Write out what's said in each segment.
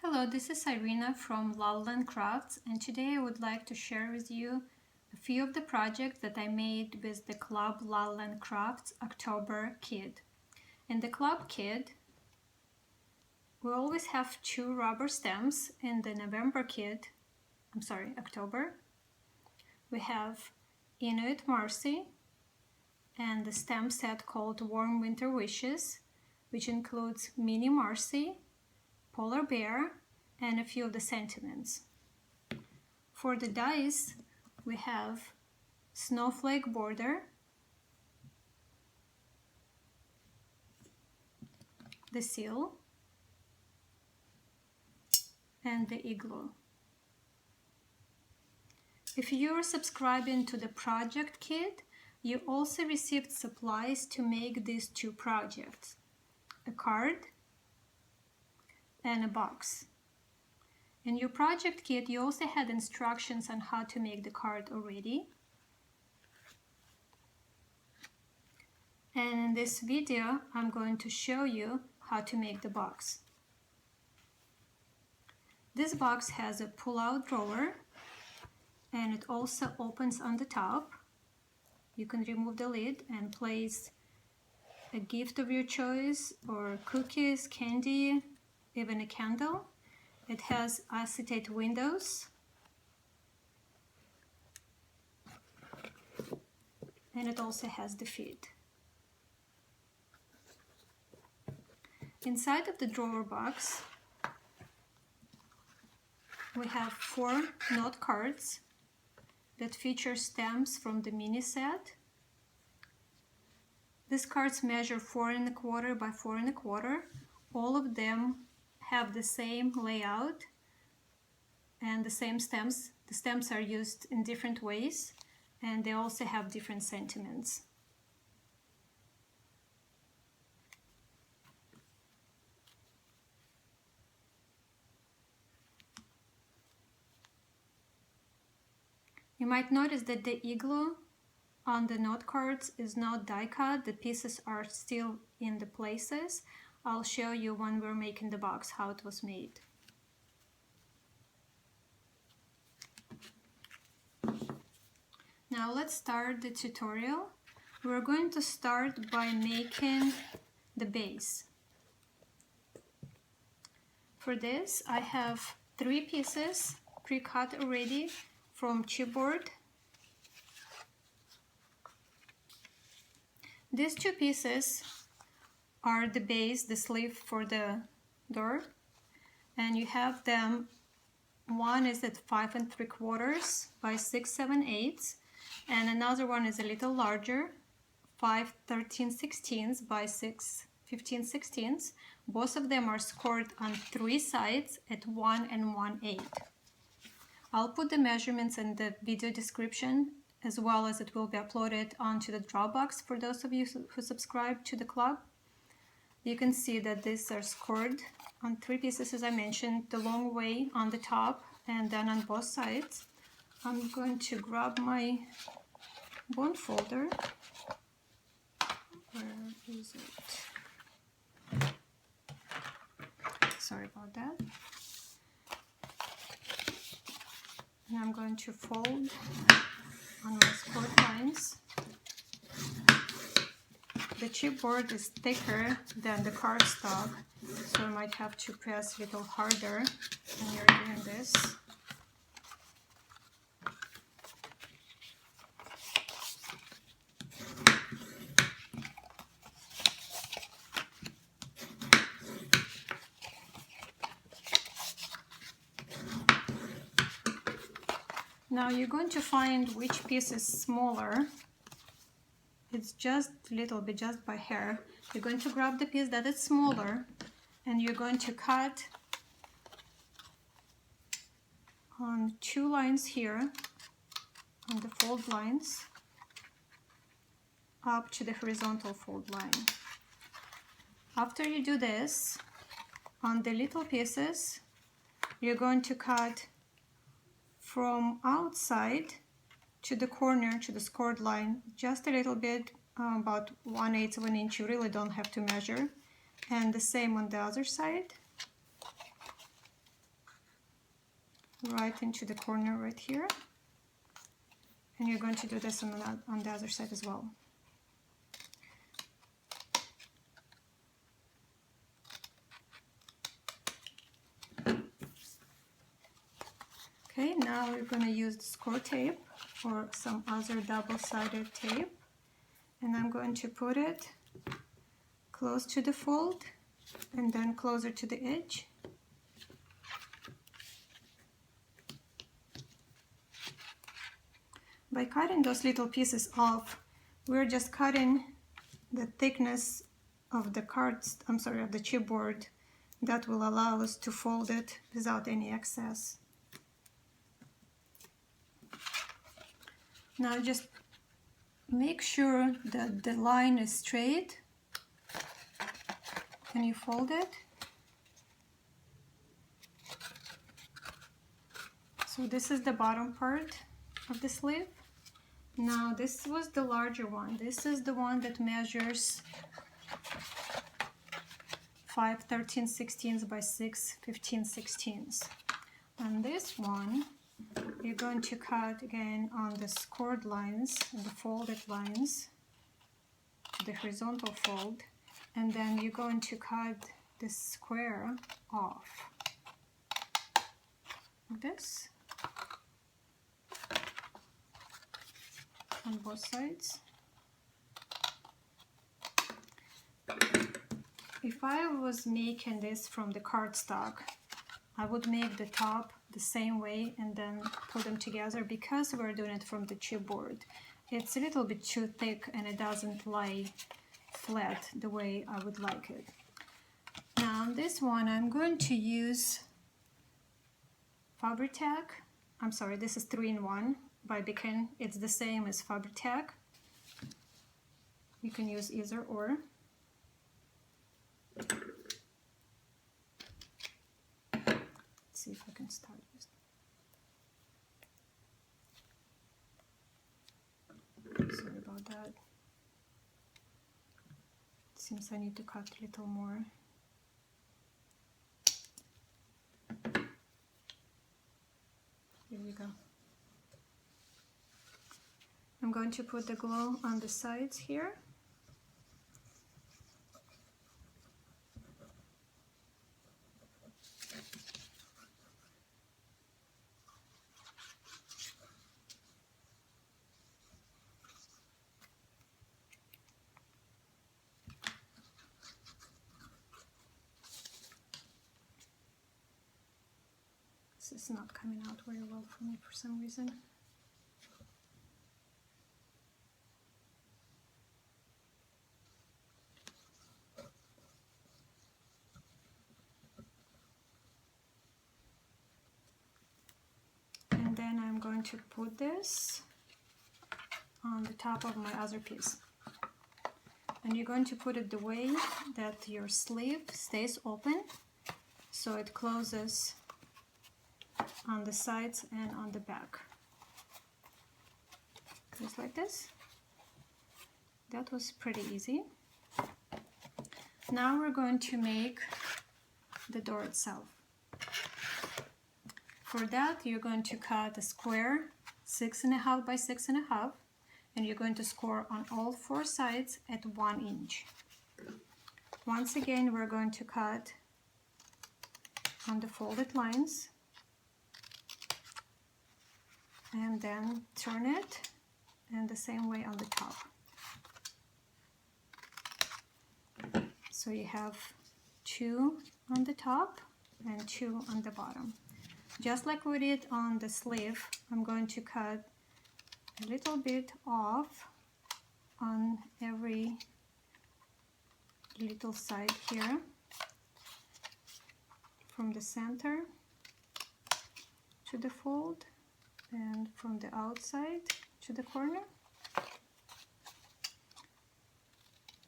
Hello, this is Irina from Lowland Crafts, and today I would like to share with you a few of the projects that I made with the Club Lowland Crafts October kit. In the club kit, we always have 2 rubber stamps. In the October, we have Inuit Marcy and the stamp set called Warm Winter Wishes, which includes Mini Marcy, Polar Bear, and a few of the sentiments. For the dies, we have Snowflake Border, the Seal, and the Igloo. If you are subscribing to the project kit, you also received supplies to make these 2 projects, a card and a box. In your project kit, you also had instructions on how to make the card already. And in this video, I'm going to show you how to make the box. This box has a pull-out drawer, and it also opens on the top. You can remove the lid and place a gift of your choice, or cookies, candy, even a candle. It has acetate windows, and it also has the feet. Inside of the drawer box, we have 4 note cards that feature stamps from the mini set. These cards measure 4 1/4 by 4 1/4. All of them have the same layout and the same stamps. The stamps are used in different ways, and they also have different sentiments. You might notice that the igloo on the note cards is not die cut. The pieces are still in the places. I'll show you when we're making the box how it was made. Now let's start the tutorial. We're going to start by making the base. For this, I have 3 pieces pre-cut already from chipboard. These 2 pieces are the base, the sleeve for the door, and you have them. One is at 5 3/4 by 6 7/8, and another one is a little larger, 5 13/16 by 6 15/16. Both of them are scored on 3 sides at 1 1/8. I'll put the measurements in the video description, as well as it will be uploaded onto the Dropbox for those of you who subscribe to the club. You can see that these are scored on 3 pieces, as I mentioned, the long way on the top and then on both sides. I'm going to grab my bond folder. Where is it? Sorry about that. And I'm going to fold on my scored lines. The chipboard is thicker than the cardstock, so I might have to press a little harder when you're doing this. Now you're going to find which piece is smaller. It's just a little bit, just by hair. You're going to grab the piece that is smaller, and you're going to cut on 2 lines here, on the fold lines, up to the horizontal fold line. After you do this, on the little pieces, you're going to cut from outside to the corner, to the scored line, just a little bit, about 1/8 of an inch. You really don't have to measure. And the same on the other side. right into the corner right here. And you're going to do this on the other side as well. Okay, now we're going to use the score tape or some other double-sided tape, and I'm going to put it close to the fold and then closer to the edge. By cutting those little pieces off, we're just cutting the thickness of the of the chipboard that will allow us to fold it without any excess. Now just make sure that the line is straight when you fold it. So this is the bottom part of the sleeve. Now this was the larger one. This is the one that measures 5/13/16 by 6/15/16. And this one, you're going to cut again on the scored lines and the folded lines to the horizontal fold, and then you're going to cut the square off like this on both sides. If I was making this from the cardstock, I would make the top the same way and then put them together. Because we're doing it from the chipboard, it's a little bit too thick and it doesn't lie flat the way I would like it. Now on this one I'm going to use Fabri-Tac. I'm sorry, this is 3-in-1 by Diecutting. It's the same as Fabri-Tac. You can use either or. Let's see if I can start this. Sorry about that. It seems I need to cut a little more. Here we go. I'm going to put the glue on the sides here. This is not coming out very well for me for some reason. And then I'm going to put this on the top of my other piece. And you're going to put it the way that your sleeve stays open, so it closes on the sides and on the back. Just like this. That was pretty easy. Now we're going to make the door itself. For that, you're going to cut a square 6.5 by 6.5, and you're going to score on all 4 sides at 1 inch. Once again, we're going to cut on the folded lines and then turn it, and the same way on the top. So you have 2 on the top and 2 on the bottom. Just like we did on the sleeve, I'm going to cut a little bit off on every little side here, from the center to the fold and from the outside to the corner.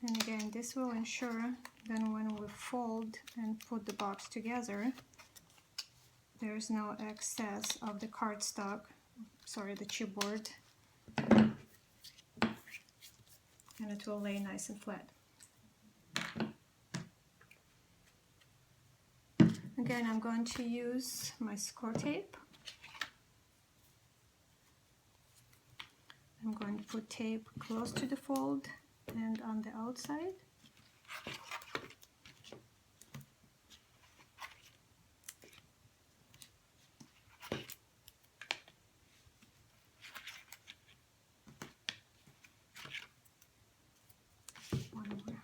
And again, this will ensure that when we fold and put the box together, there's no excess of the cardstock, sorry, the chipboard, and it will lay nice and flat. Again, I'm going to use my score tape I'm going to put tape close to the fold and on the outside. One more.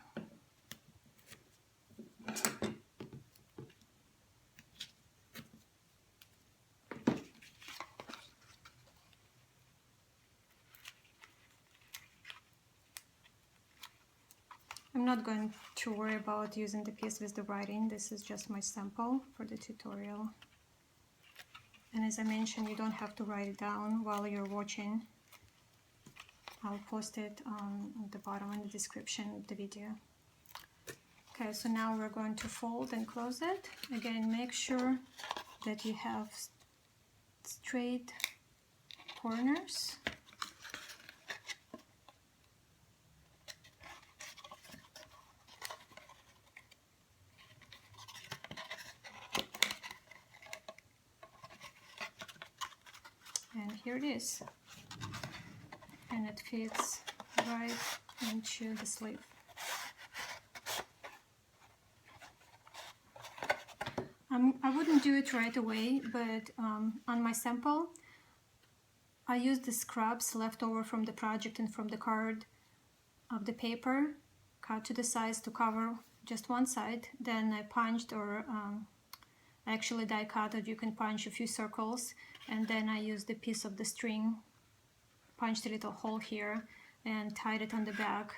I'm not going to worry about using the piece with the writing. This is just my sample for the tutorial. And as I mentioned, you don't have to write it down while you're watching. I'll post it on the bottom in the description of the video. Okay, so now we're going to fold and close it. Again, make sure that you have straight corners. And here it is. And it fits right into the sleeve. I wouldn't do it right away, but on my sample, I used the scraps left over from the project and from the card of the paper, cut to the size to cover just one side. Then I punched, or actually die cut, or you can punch a few circles, and then I used the piece of the string, punched a little hole here, and tied it on the back,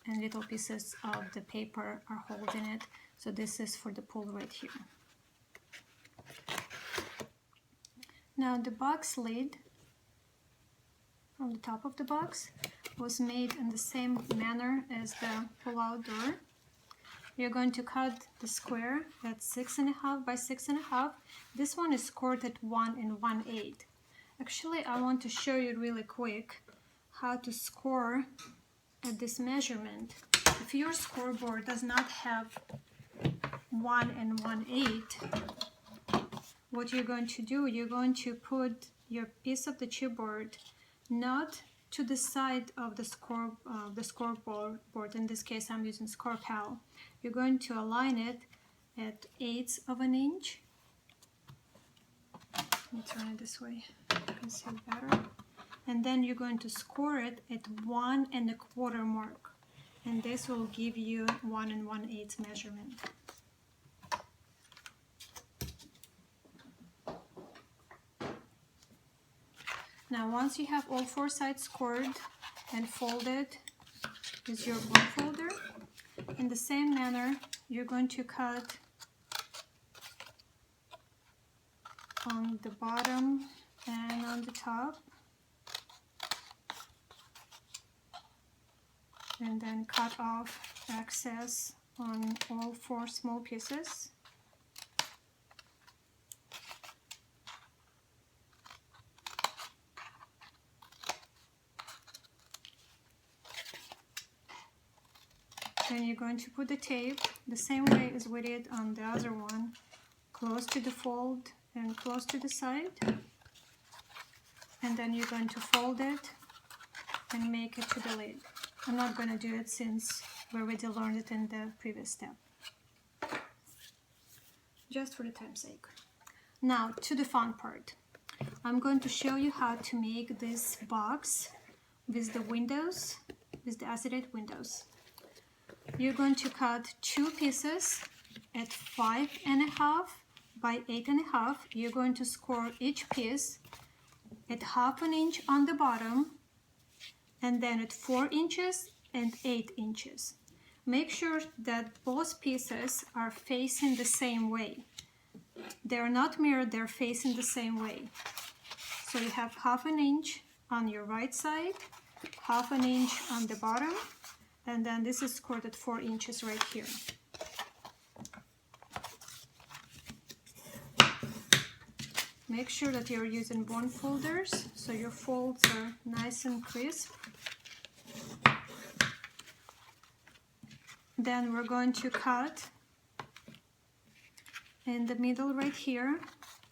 and little pieces of the paper are holding it. So this is for the pull right here. Now the box lid from the top of the box was made in the same manner as the pull-out door. You're going to cut the square at 6.5 by 6.5. This one is scored at 1 1/8. Actually, I want to show you really quick how to score at this measurement. If your scoreboard does not have 1 1/8, what you're going to do, you're going to put your piece of the chipboard not to the side of the scoreboard. In this case, I'm using ScorePal. You're going to align it at 1/8 of an inch. Let me turn it this way, you can see it better. And then you're going to score it at 1 1/4 mark. And this will give you 1 1/8 measurement. Now, once you have all 4 sides scored and folded with your bone folder, in the same manner, you're going to cut on the bottom and on the top, and then cut off excess on all 4 small pieces. Then you're going to put the tape the same way as we did on the other one, close to the fold and close to the side. And then you're going to fold it and make it to the lid. I'm not going to do it since we already learned it in the previous step, just for the time's sake. Now to the fun part. I'm going to show you how to make this box with the windows, with the acetate windows. You're going to cut 2 pieces at 5.5 by 8.5. You're going to score each piece at 1/2 inch on the bottom, and then at 4 inches and 8 inches. Make sure that both pieces are facing the same way. They're not mirrored, they're facing the same way. So you have 1/2 inch on your right side, 1/2 inch on the bottom, and then this is scored at 4 inches right here. Make sure that you're using bone folders so your folds are nice and crisp. Then we're going to cut in the middle right here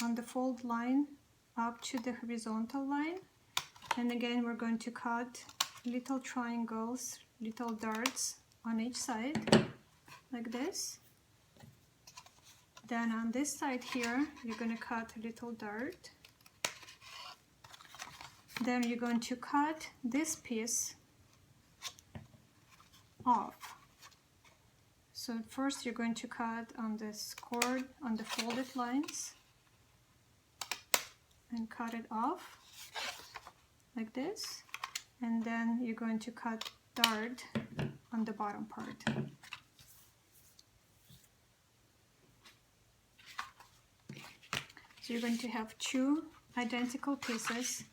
on the fold line up to the horizontal line. And again, we're going to cut little triangles, little darts on each side, like this. Then on this side here, you're going to cut a little dart. Then you're going to cut this piece off. So first you're going to cut on this cord, on the folded lines, and cut it off like this. And then you're going to cut dart on the bottom part. So you're going to have two identical pieces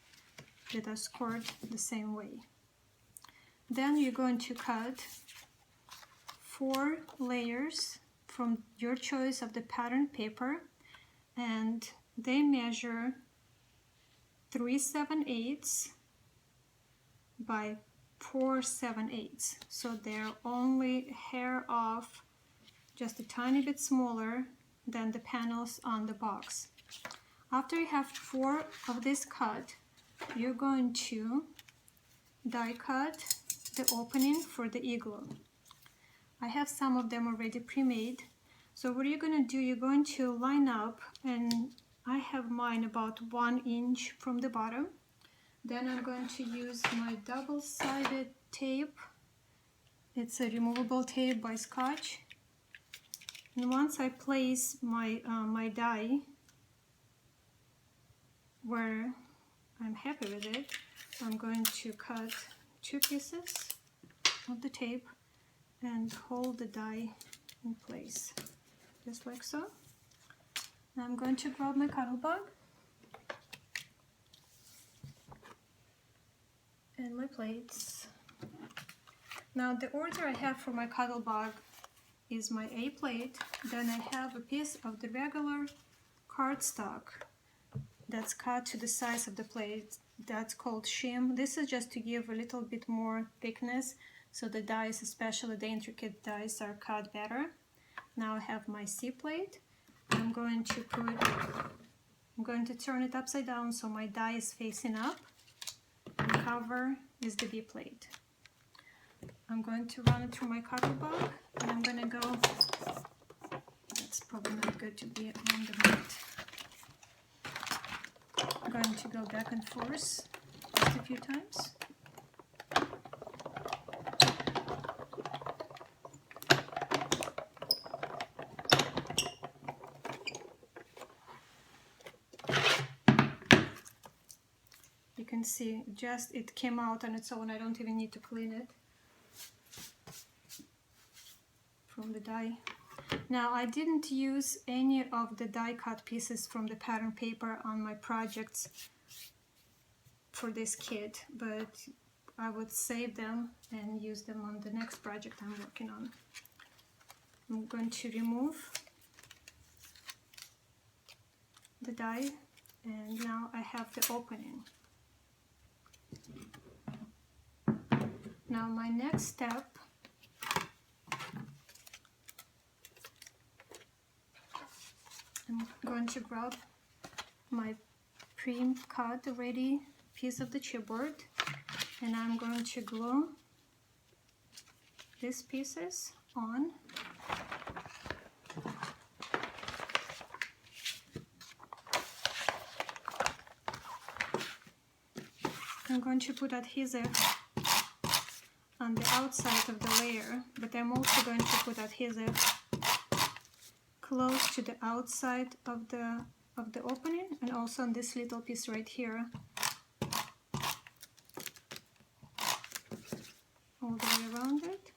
that are scored the same way. Then you're going to cut 4 layers from your choice of the pattern paper, and they measure 3/7 by 4/7. So they're only a hair off, just a tiny bit smaller than the panels on the box. After you have 4 of this cut, you're going to die cut the opening for the igloo. I have some of them already pre-made. So what you're going to do, you're going to line up, and I have mine about 1 inch from the bottom. Then I'm going to use my double-sided tape. It's a removable tape by Scotch. And once I place my die where I'm happy with it, I'm going to cut 2 pieces of the tape and hold the die in place, just like so. Now I'm going to grab my cuddle bug and my plates. Now the order I have for my cuddle bug is my A plate, then I have a piece of the regular cardstock that's cut to the size of the plate. That's called shim. This is just to give a little bit more thickness, so the dies, especially the intricate dies, are cut better. Now I have my C plate. I'm going to turn it upside down so my die is facing up. The cover is the B plate. I'm going to run it through my cuddle bug, and I'm going to go, that's probably not good to be on the mat. I'm going to go back and forth just a few times. You can see just it came out on its own. I don't even need to clean it from the die. Now I didn't use any of the die cut pieces from the pattern paper on my projects for this kit, but I would save them and use them on the next project I'm working on. I'm going to remove the die, and now I have the opening. Now my next step, I'm going to grab my pre-cut already piece of the chipboard, and I'm going to glue these pieces on. I'm going to put adhesive on the outside of the layer, but I'm also going to put adhesive close to the outside of the opening, and also on this little piece right here, all the way around it.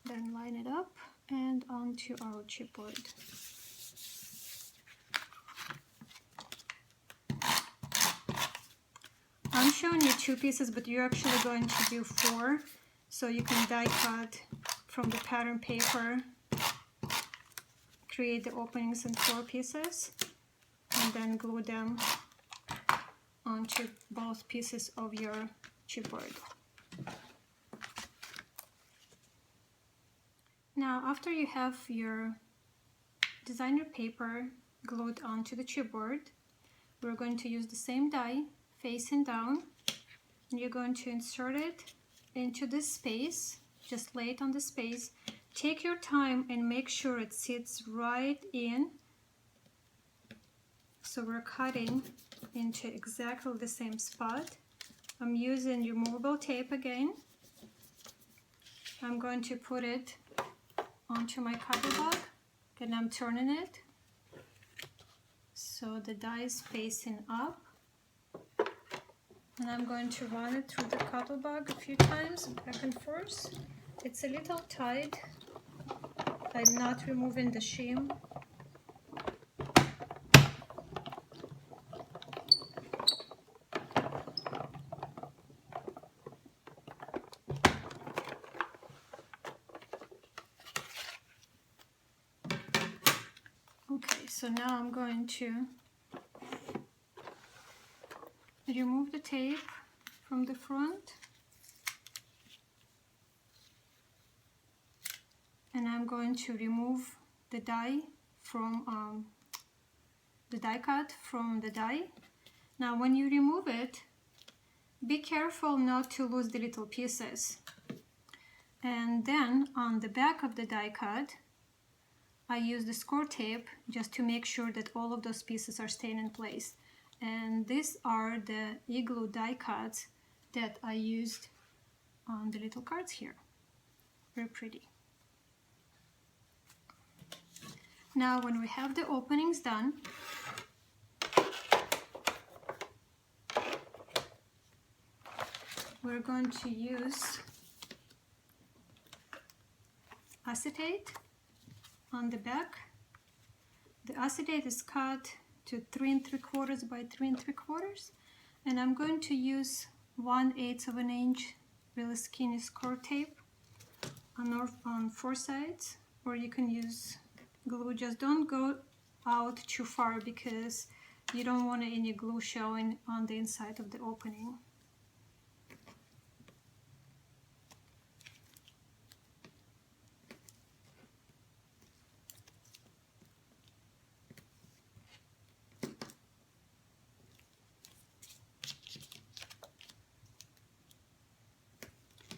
Then line it up and onto our chipboard. I'm showing you 2 pieces, but you're actually going to do 4. So you can die cut from the pattern paper, create the openings in 4 pieces, and then glue them onto both pieces of your chipboard. Now after you have your designer paper glued onto the chipboard. We're going to use the same die facing down, and you're going to insert it into this space. Just lay it on the space. Take your time and make sure it sits right in. So we're cutting into exactly the same spot. I'm using removable tape again. I'm going to put it onto my cutter block, and I'm turning it so the die is facing up. And I'm going to run it through the cutter block a few times, back and forth. It's a little tight. I'm not removing the shim. Okay, so now I'm going to remove the tape from the front, and I'm going to remove the die from the die cut from the die. Now when you remove it, be careful not to lose the little pieces. And then on the back of the die cut, I use the score tape just to make sure that all of those pieces are staying in place. And these are the igloo die cuts that I used on the little cards here. Very pretty. Now when we have the openings done, we're going to use acetate on the back. The acetate is cut to 3 3/4 by 3 3/4, and I'm going to use 1/8 of an inch really skinny score tape on 4 sides, or you can use glue. Just don't go out too far because you don't want any glue showing on the inside of the opening.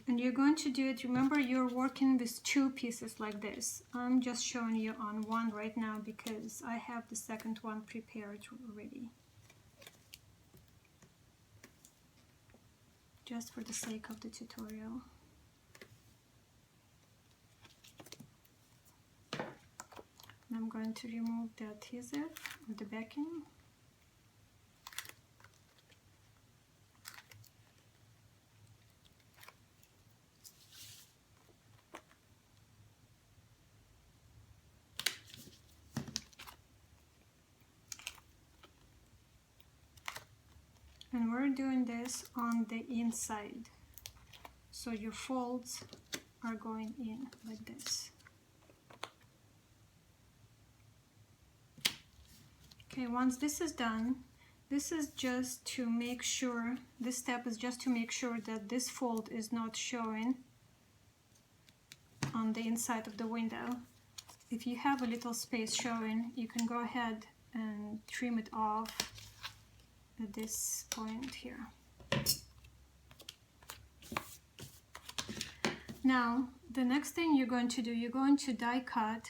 And you're going to do it, remember you're working with 2 pieces like this. I'm just showing you on one right now because I have the second one prepared already. Just for the sake of the tutorial. And I'm going to remove the adhesive or the backing. And we're doing this on the inside. So your folds are going in like this. Okay, once this is done, this is just to make sure, this step is just to make sure that this fold is not showing on the inside of the window. If you have a little space showing, you can go ahead and trim it off at this point here. Now, the next thing you're going to do, you're going to die cut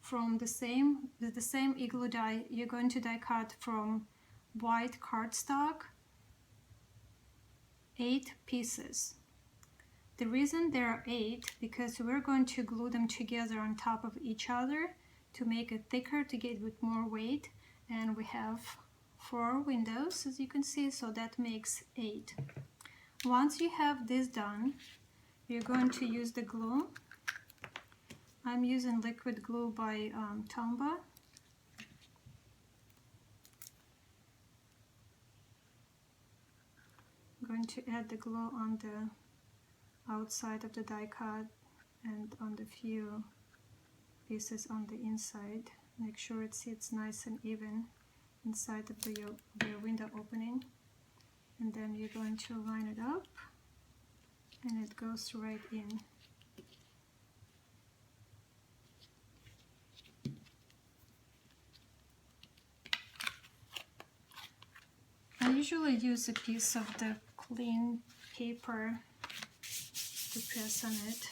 from the same igloo die. You're going to die cut from white cardstock 8 pieces. The reason there are 8 because we're going to glue them together on top of each other to make it thicker, to get with more weight, and we have 4 windows, as you can see, so that makes 8. Once you have this done, you're going to use the glue. I'm using liquid glue by Tombow. I'm going to add the glue on the outside of the die cut and on the few pieces on the inside. Make sure it sits nice and even inside of the window opening, and then you're going to line it up and it goes right in. usually use a piece of the clean paper to press on it.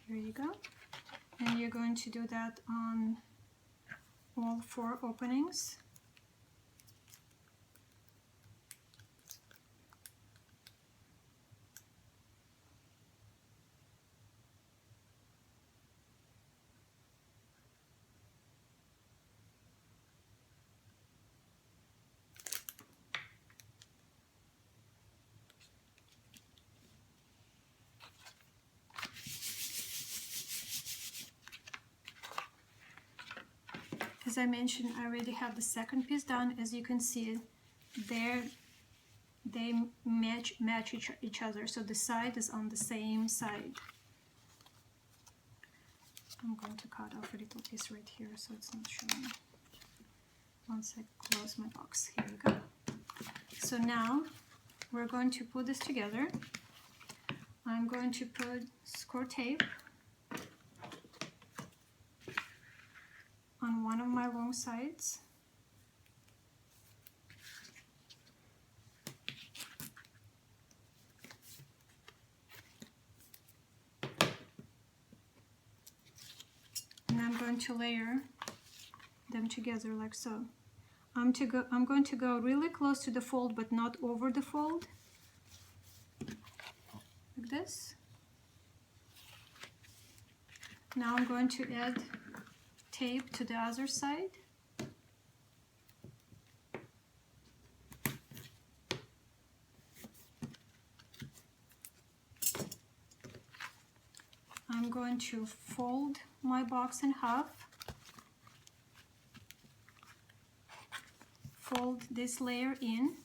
Here you go. And you're going to do that on all 4 openings. As I mentioned, I already have the second piece done. As you can see, they match each other, so the side is on the same side. I'm going to cut off a little piece right here so it's not showing. Once I close my box, here we go. So now we're going to put this together. I'm going to put score tape on one of my long sides. And I'm going to layer them together like so. I'm going to go really close to the fold but not over the fold, like this. Now I'm going to add tape to the other side. I'm going to fold my box in half, fold this layer in,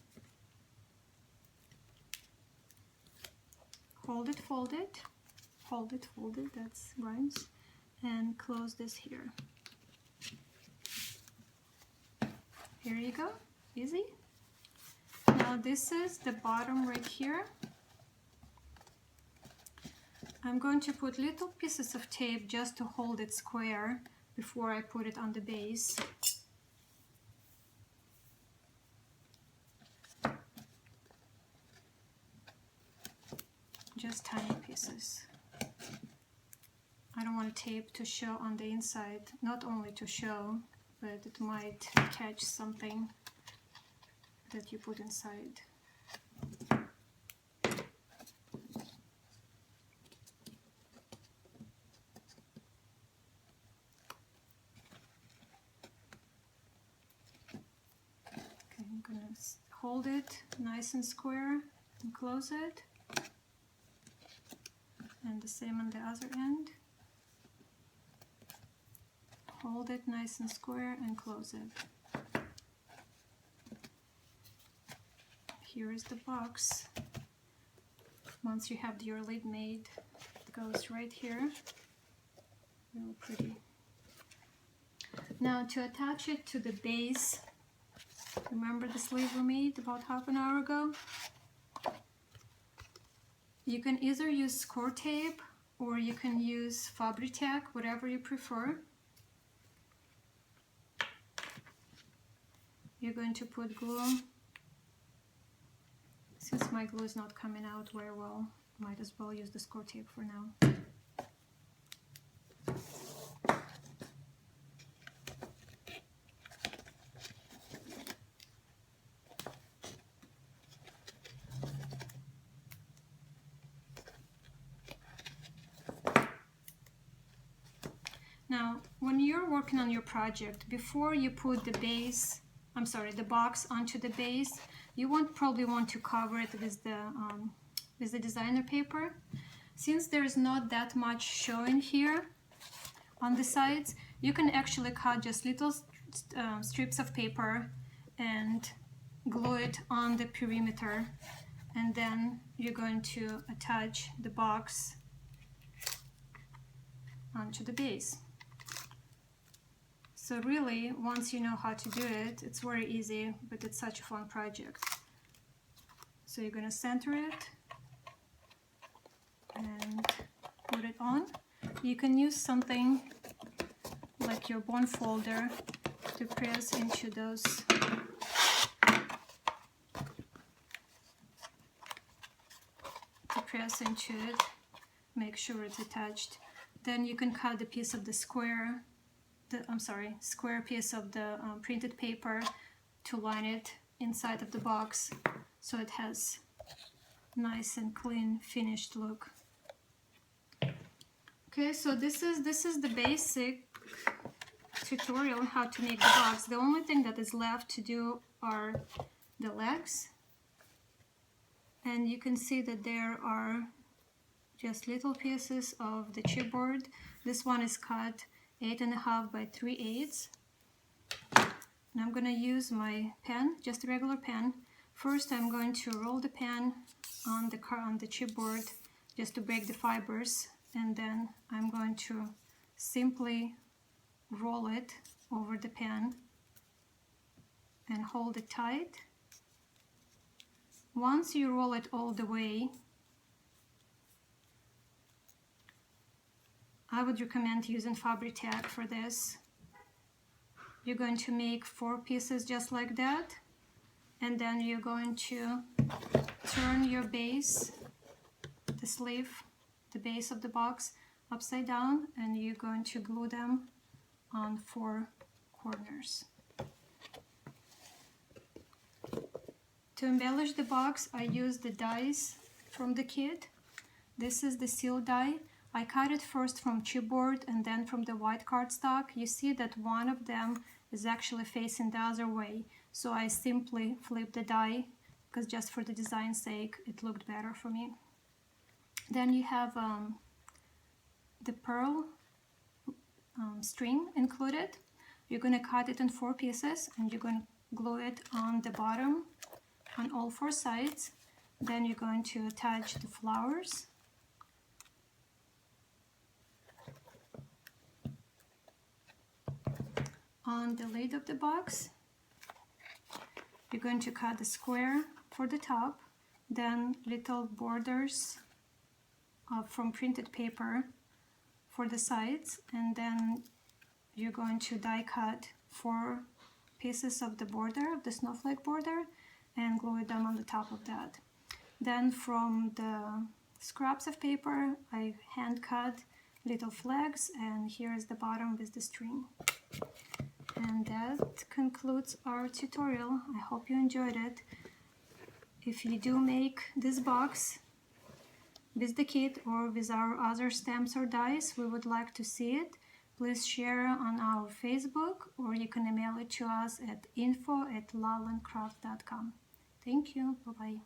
hold it, fold it, hold it, fold it, that's rhymes, and close this here. Here you go, easy. Now this is the bottom right here. I'm going to put little pieces of tape just to hold it square before I put it on the base. Just tiny pieces. I don't want tape to show on the inside, not only to show, but it might catch something that you put inside. Okay, I'm gonna hold it nice and square and close it. And the same on the other end. Hold it nice and square and close it. Here is the box. Once you have your lid made, it goes right here. Real pretty. Now to attach it to the base, remember the sleeve we made about half an hour ago? You can either use score tape or you can use Fabri-Tac, whatever you prefer. You're going to put glue. Since my glue is not coming out very well, might as well use the score tape for now. Now, when you're working on your project, before you put the box onto the base, you probably want to cover it with the designer paper. Since there's not that much showing here on the sides, you can actually cut just little strips of paper and glue it on the perimeter, and then you're going to attach the box onto the base. So really, once you know how to do it, it's very easy, but it's such a fun project. So you're going to center it and put it on. You can use something like your bone folder to press into those. To press into it, make sure it's attached. Then you can cut the piece of the square, square piece of the printed paper to line it inside of the box, so it has nice and clean finished look. Okay, so this is the basic tutorial on how to make the box. The only thing that is left to do are the legs, and you can see that there are just little pieces of the chipboard. This one is cut 8.5 by 3/8. And I'm gonna use my pen, just a regular pen. First, I'm going to roll the pen on the chipboard just to break the fibers, and then I'm going to simply roll it over the pen and hold it tight. Once you roll it all the way, I would recommend using Fabri-Tac for this. You're going to make 4 pieces just like that, and then you're going to turn your base, the sleeve, the base of the box, upside down, and you're going to glue them on 4 corners. To embellish the box, I use the dies from the kit. This is the seal die. I cut it first from chipboard and then from the white cardstock. You see that one of them is actually facing the other way, so I simply flip the die because just for the design's sake it looked better for me. Then you have the pearl string included. You're going to cut it in 4 pieces and you're going to glue it on the bottom on all 4 sides. Then you're going to attach the flowers. On the lid of the box, you're going to cut the square for the top, then little borders from printed paper for the sides, and then you're going to die cut 4 pieces of the border, of the snowflake border, and glue them on the top of that. Then from the scraps of paper, I hand cut little flags, and here is the bottom with the string. And that concludes our tutorial. I hope you enjoyed it. If you do make this box with the kit or with our other stamps or dies, we would like to see it. Please share on our Facebook, or you can email it to us at info@lalandcraft.com. Thank you. Bye-bye.